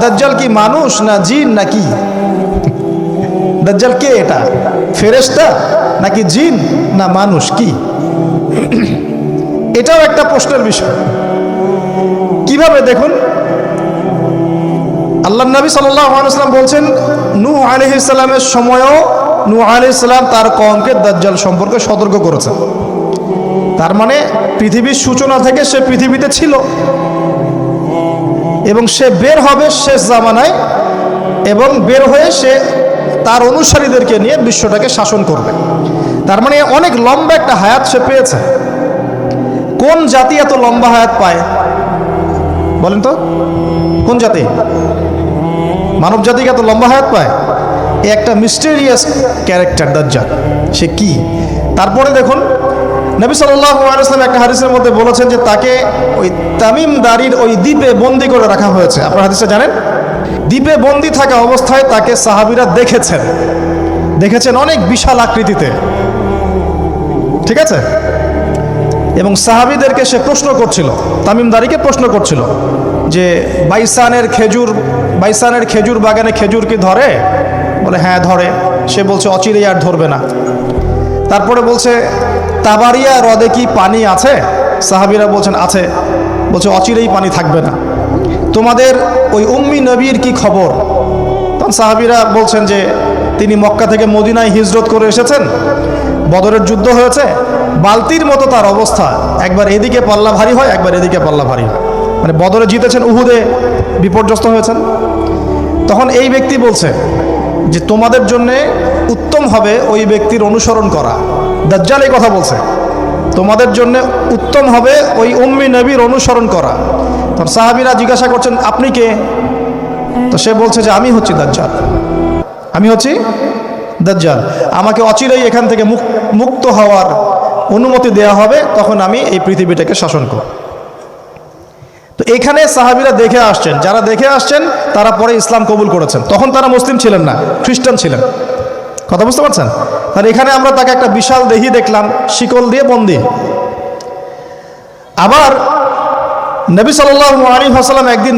দাজ্জাল কি মানুষ না জিন নাকি? দাজ্জাল কে? এটা ফেরেশতা নাকি জিন না মানুষ? কি? এটাও একটা প্রশ্নের বিষয়। কিভাবে? দেখুন, আল্লাহ নবী সাল্লাল্লাহু আলাইহি ওয়াসাল্লাম বলছেন, নূহ আলাইহিস সালামের সময়ও নূহ আলাইহিস সালাম তার কওমকে দাজ্জাল সম্পর্কে সতর্ক করেছেন। তার মানে পৃথিবীর সূচনা থেকে সে পৃথিবীতে ছিল এবং সে বের হবে শেষ জামানায়, এবং বের হয়ে সে তার অনুসারীদেরকে নিয়ে বিশ্বটাকে শাসন করবে। তার মানে অনেক লম্বা একটা হায়াত সে পেয়েছে। কোন জাতি এত লম্বা হায়াত পায় বলেন তো? কোন জাতি মানব জাতিকে এত লম্বা হায়াত পায়? এ একটা মিস্টেরিয়াস ক্যারেক্টার দাজ্জাল। সে কি? তারপরে দেখুন, নবী সাল্লাল্লাহু আলাইহি ওয়াসাল্লাম একটা হাদিসের মধ্যে বলেছেন যে তাকে ওই তামিম দারির ওই দ্বীপে বন্দী করে রাখা হয়েছে। আপনারা হাদিসে জানেন, দ্বীপে বন্দী থাকা অবস্থায় তাকে সাহাবীরা দেখেছেন অনেক বিশাল আকৃতিতে, ঠিক আছে? এবং সাহাবীদেরকে সে প্রশ্ন করছিল, তামিম দারিকে প্রশ্ন করছিল যে বাইসানের খেজুর বাগানে খেজুর কি ধরে? বলে হ্যাঁ ধরে। সে বলছে অচিরেই আর ধরবে না। তারপরে বলছে তাবারিয়া হ্রদে কি পানি আছে? সাহাবীরা বলছেন আছে। বলছে অচিরেই পানি থাকবে না। তোমাদের ওই উম্মি নবীর কি খবর? তখন সাহাবীরা বলছেন যে তিনি মক্কা থেকে মদিনায় হিজরত করে এসেছেন, বদরের যুদ্ধ হয়েছে, বালতির মতো তার অবস্থা, একবার এদিকে পাল্লা ভারী হয়, একবার এদিকে পাল্লা ভারী হয়। মানে বদরে জিতেছেন, উহুদে বিপর্যস্ত হয়েছেন। তখন এই ব্যক্তি বলছে যে তোমাদের জন্যে উত্তম হবে ওই ব্যক্তির অনুসরণ করা। দাজ্জাল এই কথা বলছে, তোমাদের জন্য উত্তম হবে ওই উম্মি নবীর অনুসরণ করা। তখন সাহাবীরা জিজ্ঞাসা করছেন আপনি কে? তো সে বলছে যে আমি হচ্ছি দাজ্জাল, আমি হচ্ছি দাজ্জাল। আমাকে অচিরেই এখান থেকে মুক্ত হওয়ার অনুমতি দেওয়া হবে, তখন আমি এই পৃথিবীটাকে শাসন করব। তো এখানে সাহাবীরা দেখে আসছেন, যারা দেখে আসছেন তারা পরে ইসলাম কবুল করেছেন। তখন তারা মুসলিম ছিলেন না, খ্রিস্টান ছিলেন। কথা বুঝতে পারছেন? তাহলে এখানে আমরা তাকে একটা বিশাল দেহি দেখলাম, শিকল দিয়ে বন্দী। আবার নবী সাল্লাল্লাহু আলাইহি ওয়াসাল্লাম একদিন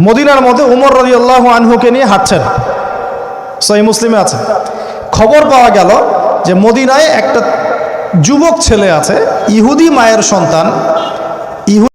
মদিনার মধ্যে উমর রাদিয়াল্লাহু আনহুকে নিয়ে হাঁটছেন, সহিহ মুসলিমে আছে। খবর পাওয়া গেল যে মদিনায় একটা যুবক ছেলে আছে, ইহুদি মায়ের সন্তান,